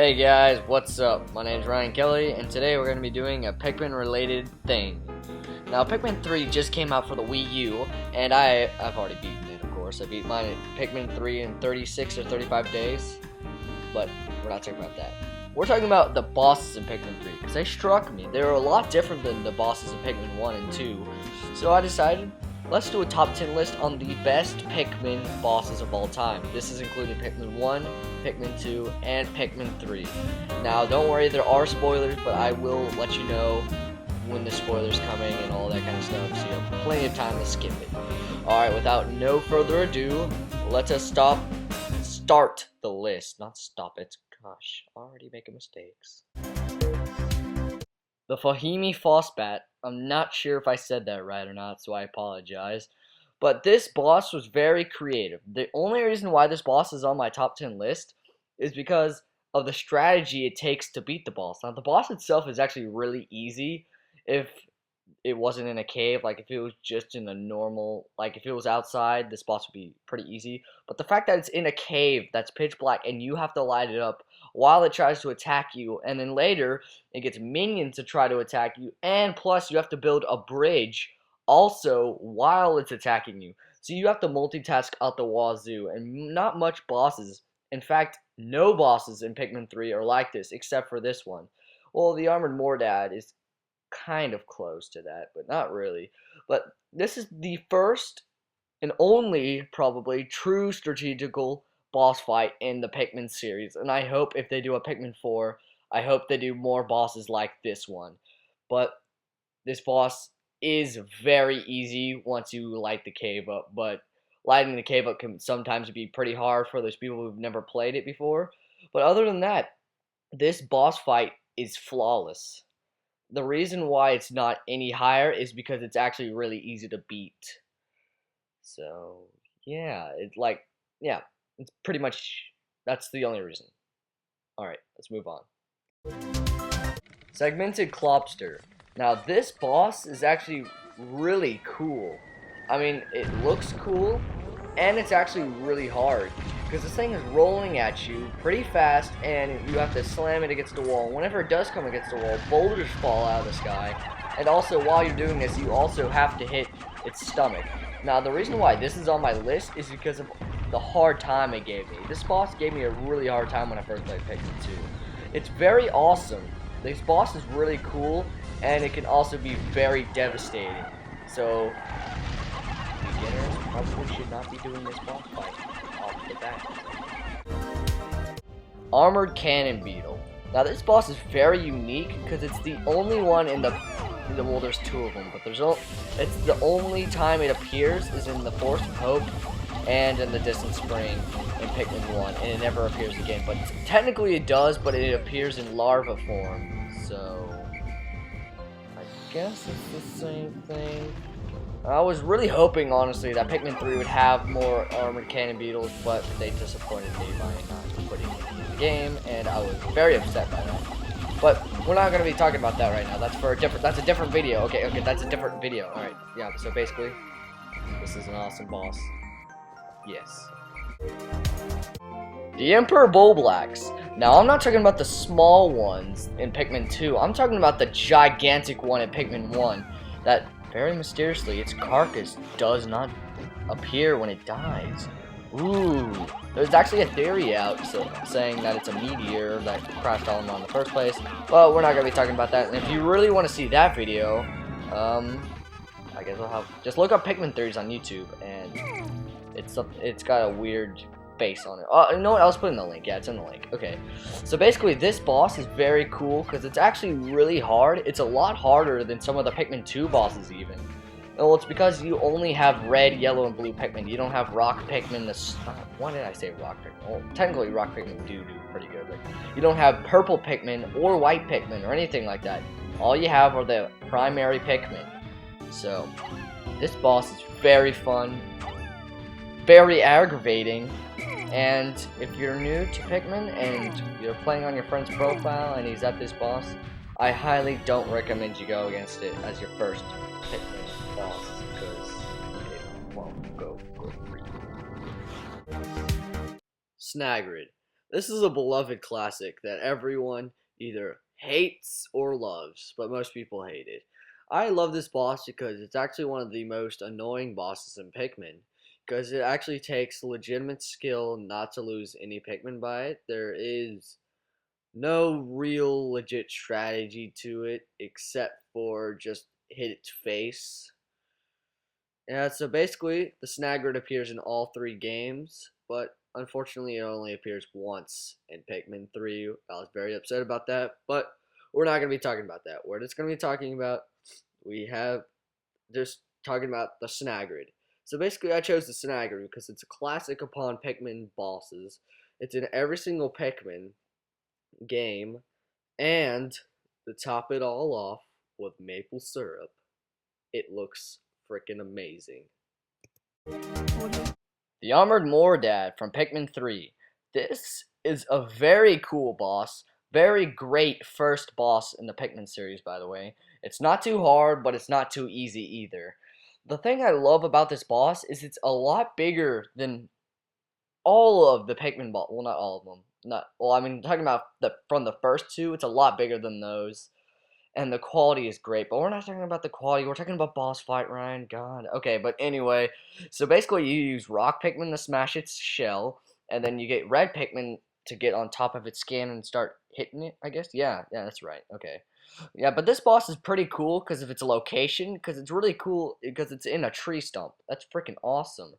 Hey guys, what's up? My name's Ryan Kelly, and today we're going to be doing a Pikmin related thing. Now, Pikmin 3 just came out for the Wii U, and I've already beaten it, of course. I beat mine at Pikmin 3 in 36 or 35 days, but we're not talking about that. We're talking about the bosses in Pikmin 3, because they struck me. They were a lot different than the bosses in Pikmin 1 and 2, so I decided, let's do a top 10 list on the best Pikmin bosses of all time. This is including Pikmin 1, Pikmin 2, and Pikmin 3. Now, don't worry, there are spoilers, but I will let you know when the spoilers coming and all that kind of stuff, so you have plenty of time to skip it. Alright, without no further ado, let us start the list. Not stop it. Gosh, already making mistakes. The Fahimi Fossbat. I'm not sure if I said that right or not, so I apologize. But this boss was very creative. The only reason why this boss is on my top 10 list is because of the strategy it takes to beat the boss. Now, the boss itself is actually really easy if it wasn't in a cave. Like, if it was just in a normal, like, if it was outside, this boss would be pretty easy. But the fact that it's in a cave that's pitch black and you have to light it up while it tries to attack you, and then later it gets minions to try to attack you, and plus you have to build a bridge also while it's attacking you. So you have to multitask out the wazoo, and not much bosses, in fact, no bosses in Pikmin 3 are like this, except for this one. Well, the Armored Mordad is kind of close to that, but not really. But this is the first and only, probably, true strategical boss fight in the Pikmin series, and I hope if they do a Pikmin 4, I hope they do more bosses like this one. But this boss is very easy once you light the cave up, but lighting the cave up can sometimes be pretty hard for those people who've never played it before. But other than that, this boss fight is flawless. The reason why it's not any higher is because it's actually really easy to beat. So, yeah, it's pretty much, that's the only reason. Alright, let's move on. Segmented Clopster. Now, this boss is actually really cool. I mean, it looks cool, and it's actually really hard, because this thing is rolling at you pretty fast, and you have to slam it against the wall. Whenever it does come against the wall, boulders fall out of the sky, and also, while you're doing this, you also have to hit its stomach. Now, the reason why this is on my list is because of the hard time it gave me. This boss gave me a really hard time when I first played Pikmin 2. It's very awesome. This boss is really cool, and it can also be very devastating. So, beginners probably should not be doing this boss fight off the bat. Armored Cannon Beetle. Now, this boss is very unique because it's the only one in the well, there's two of them, but it's the only time it appears is in the Forest of Hope and in the Distant Spring in Pikmin 1, and it never appears again. But technically it does, but it appears in larva form, so I guess it's the same thing. I was really hoping, honestly, that Pikmin 3 would have more Armored Cannon Beetles, but they disappointed me by not putting it in the game, and I was very upset by that. But we're not going to be talking about that right now. That's a different video. Okay, that's a different video. Alright, yeah, so basically, this is an awesome boss. Yes. The Emperor Bulblax. Now, I'm not talking about the small ones in Pikmin 2. I'm talking about the gigantic one in Pikmin 1. That, very mysteriously, its carcass does not appear when it dies. Ooh, there's actually a theory out saying that it's a meteor that crashed Olimar in the first place, but we're not going to be talking about that. And if you really want to see that video, I guess just look up Pikmin theories on YouTube, and it's got a weird face on it. Oh, you know what? I'll just put in the link. Yeah, it's in the link. Okay, so basically this boss is very cool because it's actually really hard. It's a lot harder than some of the Pikmin 2 bosses even. Well, it's because you only have red, yellow, and blue Pikmin. You don't have rock Pikmin. Why did I say rock Pikmin? Well, technically rock Pikmin do pretty good, but you don't have purple Pikmin or white Pikmin or anything like that. All you have are the primary Pikmin. So, this boss is very fun, very aggravating, and if you're new to Pikmin and you're playing on your friend's profile and he's at this boss, I highly don't recommend you go against it as your first Pikmin boss, because it won't go good for you. Snagger. This is a beloved classic that everyone either hates or loves, but most people hate it. I love this boss because it's actually one of the most annoying bosses in Pikmin, because it actually takes legitimate skill not to lose any Pikmin by it. There is no real legit strategy to it except for just hit its face. Yeah, so basically, the Snagger appears in all three games, but unfortunately, it only appears once in Pikmin 3. I was very upset about that, but we're not going to be talking about that. We're just going to be talking about, we have just talking about the Snagger. So basically, I chose the Snagger because it's a classic upon Pikmin bosses. It's in every single Pikmin game, and to top it all off with maple syrup, it looks freaking amazing. The Armored Mordad from Pikmin 3. This is a very cool boss. Very great first boss in the Pikmin series, by the way. It's not too hard, but it's not too easy either. The thing I love about this boss is it's a lot bigger than all of the Pikmin boss. Well, not all of them. Not well. I mean, talking about from the first two, it's a lot bigger than those. And the quality is great, but we're not talking about the quality, we're talking about boss fight, Ryan, God. Okay, but anyway, so basically you use rock Pikmin to smash its shell, and then you get red Pikmin to get on top of its skin and start hitting it, I guess? Yeah, that's right, okay. Yeah, but this boss is pretty cool because of its location, because it's really cool because it's in a tree stump. That's freaking awesome.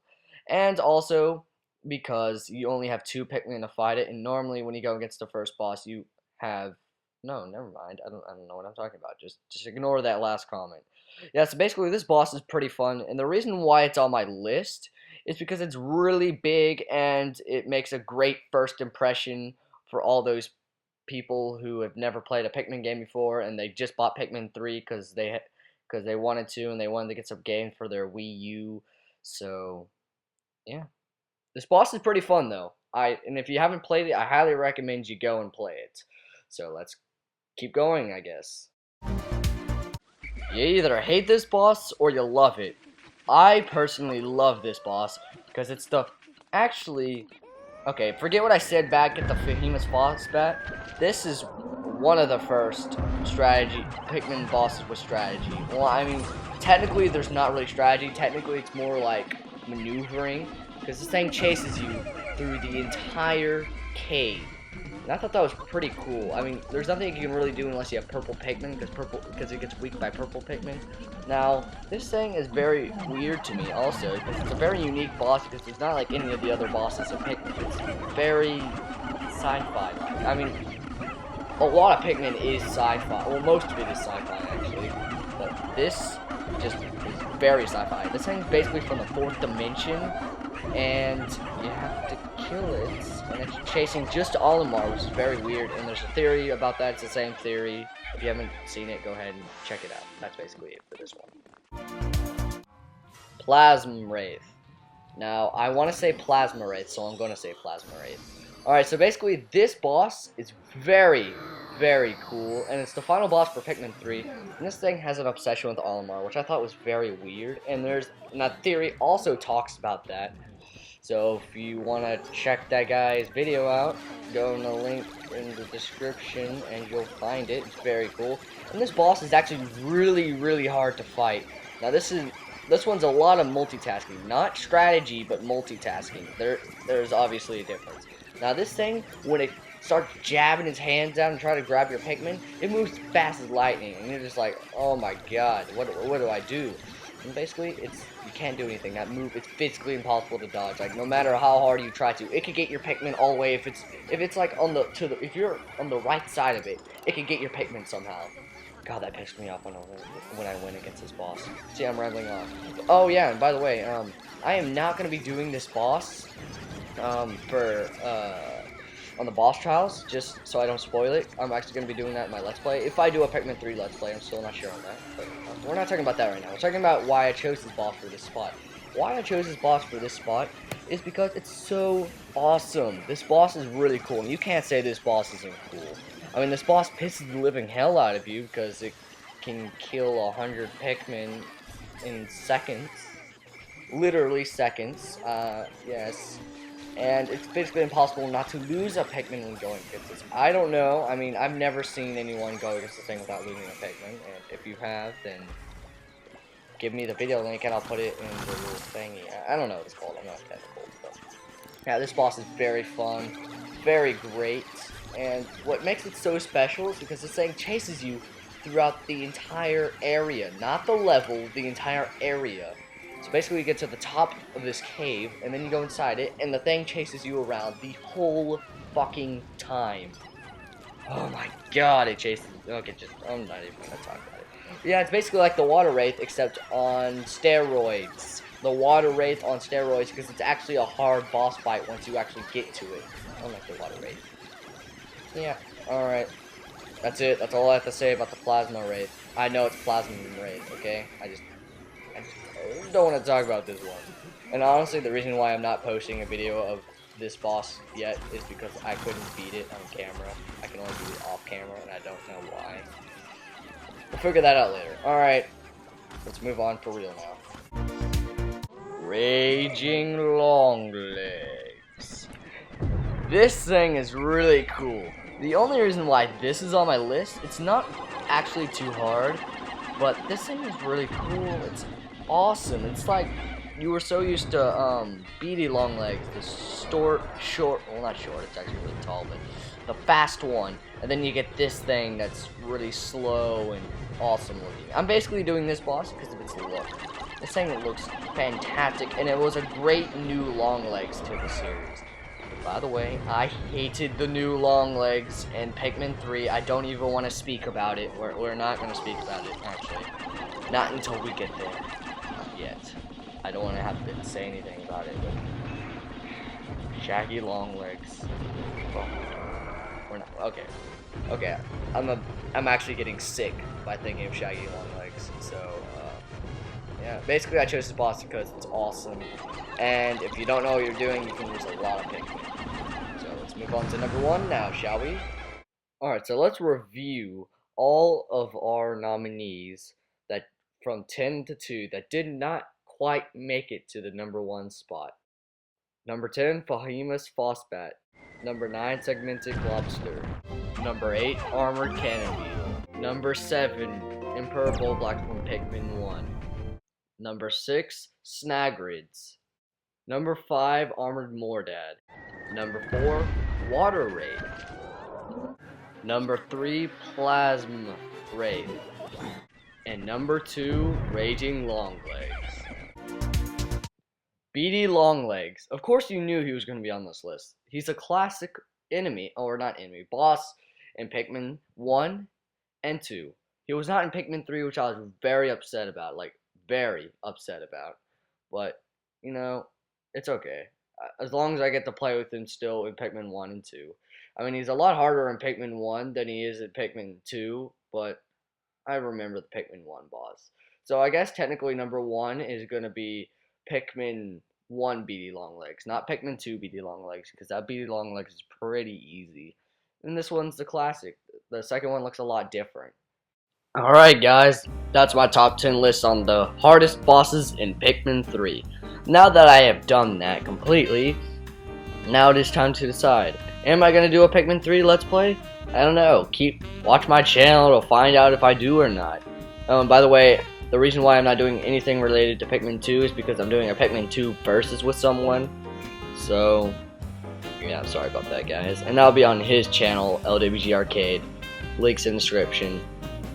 And also because you only have two Pikmin to fight it, and normally when you go against the first boss, you have no, never mind. I don't know what I'm talking about. Just ignore that last comment. Yeah, so basically this boss is pretty fun, and the reason why it's on my list is because it's really big and it makes a great first impression for all those people who have never played a Pikmin game before and they just bought Pikmin 3 because they wanted to and they wanted to get some games for their Wii U. So, yeah. This boss is pretty fun though. And if you haven't played it, I highly recommend you go and play it. So, let's keep going, I guess. You either hate this boss or you love it. I personally love this boss because it's the actually okay, forget what I said back at the Famous Boss bat. This is one of the first strategy Pikmin bosses with strategy. Well, I mean, technically there's not really strategy. Technically it's more like maneuvering because this thing chases you through the entire cave. And I thought that was pretty cool. I mean, there's nothing you can really do unless you have purple Pikmin, because it gets weak by purple Pikmin. Now, this thing is very weird to me also, because it's a very unique boss, because it's not like any of the other bosses in Pikmin. It's very sci-fi. I mean, a lot of Pikmin is sci-fi. Well, most of it is sci-fi, actually. But this just is very sci-fi. This thing's basically from the fourth dimension, and you have to kill it, and it's chasing just Olimar, which is very weird, and there's a theory about that. It's the same theory. If you haven't seen it, go ahead and check it out. That's basically it for this one. Plasma Wraith. Now, I want to say Plasma Wraith, so I'm going to say Plasma Wraith. Alright, so basically, this boss is very, very cool, and it's the final boss for Pikmin 3, and this thing has an obsession with Olimar, which I thought was very weird, and that theory also talks about that. So if you want to check that guy's video out, go in the link in the description and you'll find it. It's very cool. And this boss is actually really, really hard to fight. Now this one's a lot of multitasking. Not strategy, but multitasking. There's obviously a difference. Now this thing, when it starts jabbing its hands down and trying to grab your Pikmin, it moves fast as lightning. And you're just like, oh my god, what do I do? And basically, you can't do anything. That move, it's physically impossible to dodge. Like, no matter how hard you try to, it could get your Pikmin all the way. If it's like if you're on the right side of it, it can get your Pikmin somehow. God, that pissed me off when I went against this boss. See, I'm rambling on. Oh yeah, and by the way, I am not gonna be doing this boss, on the boss trials, just so I don't spoil it. I'm actually going to be doing that in my Let's Play. If I do a Pikmin 3 Let's Play, I'm still not sure on that. But we're not talking about that right now. We're talking about why I chose this boss for this spot. Why I chose this boss for this spot is because it's so awesome. This boss is really cool, and you can't say this boss isn't cool. I mean, this boss pisses the living hell out of you because it can kill 100 Pikmin in seconds. Literally seconds. Yes. and it's basically impossible not to lose a Pikmin when going against this. I don't know. I mean, I've never seen anyone go against this thing without losing a Pikmin, and if you have, then give me the video link and I'll put it in the little thingy. I don't know what it's called. I'm not technical, but yeah, this boss is very fun, very great, and what makes it so special is because this thing chases you throughout the entire area, not the level, the entire area. So basically you get to the top of this cave, and then you go inside it, and the thing chases you around the whole fucking time. Oh my god, it chases... Okay, I'm not even gonna talk about it. Yeah, it's basically like the Water Wraith, except on steroids. The Water Wraith on steroids, because it's actually a hard boss fight once you actually get to it. Unlike the Water Wraith. Yeah, alright. That's it. That's all I have to say about the Plasma Wraith. I know it's Plasma Wraith, okay? I just don't want to talk about this one. And honestly, the reason why I'm not posting a video of this boss yet is because I couldn't beat it on camera. I can only do it off camera, and I don't know why. We'll figure that out later. Alright, let's move on for real now. Raging Longlegs. This thing is really cool. The only reason why this is on my list, it's not actually too hard, but this thing is really cool. It's awesome. It's like you were so used to beady Longlegs, the short, well not short, it's actually really tall, but the fast one, and then you get this thing that's really slow and awesome looking. I'm basically doing this boss because of its look. This thing looks fantastic, and it was a great new Longlegs to the series. By the way, I hated the new Longlegs in Pikmin 3. I don't even want to speak about it. We're not going to speak about it, actually. Not until we get there. Not yet. I don't want to have to say anything about it. But Shaggy Longlegs. Oh, we're not. Okay. Okay. I'm actually getting sick by thinking of Shaggy Longlegs. So, yeah. Basically, I chose this boss because it's awesome. And if you don't know what you're doing, you can lose a lot of Pikmin. So let's move on to number 1 now, shall we? Alright, so let's review all of our nominees that from 10 to 2 that did not quite make it to the number 1 spot. Number 10, Fahimus Fosbat. Number 9, Segmented Lobster. Number 8, Armored Cannon Beetle. Number 7, Emperor Black from Pikmin 1. Number 6, Snaggerids. Number 5, Armored Mordad. Number 4, Water Wraith. Number 3, Plasma Wraith. And number 2, Raging Longlegs. Beady Longlegs. Of course you knew he was going to be on this list. He's a classic enemy, or not enemy, boss in Pikmin 1 and 2. He was not in Pikmin 3, which I was very upset about, like, very upset about. But, you know, it's okay. As long as I get to play with him still in Pikmin 1 and 2. I mean, he's a lot harder in Pikmin 1 than he is in Pikmin 2, but I remember the Pikmin 1 boss. So I guess technically number 1 is going to be Pikmin 1 Beady Longlegs, not Pikmin 2 Beady Longlegs, because that Beady Longlegs is pretty easy. And this one's the classic. The second one looks a lot different. Alright guys, that's my top 10 list on the hardest bosses in Pikmin 3. Now that I have done that completely, now it is time to decide. Am I going to do a Pikmin 3 Let's Play? I don't know. Watch my channel to find out if I do or not. By the way, the reason why I'm not doing anything related to Pikmin 2 is because I'm doing a Pikmin 2 versus with someone. So, yeah, I'm sorry about that, guys. And that'll be on his channel, LWG Arcade. Links in the description.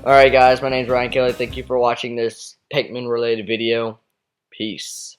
Alright, guys, my name's Ryan Kelly. Thank you for watching this Pikmin related video. Peace.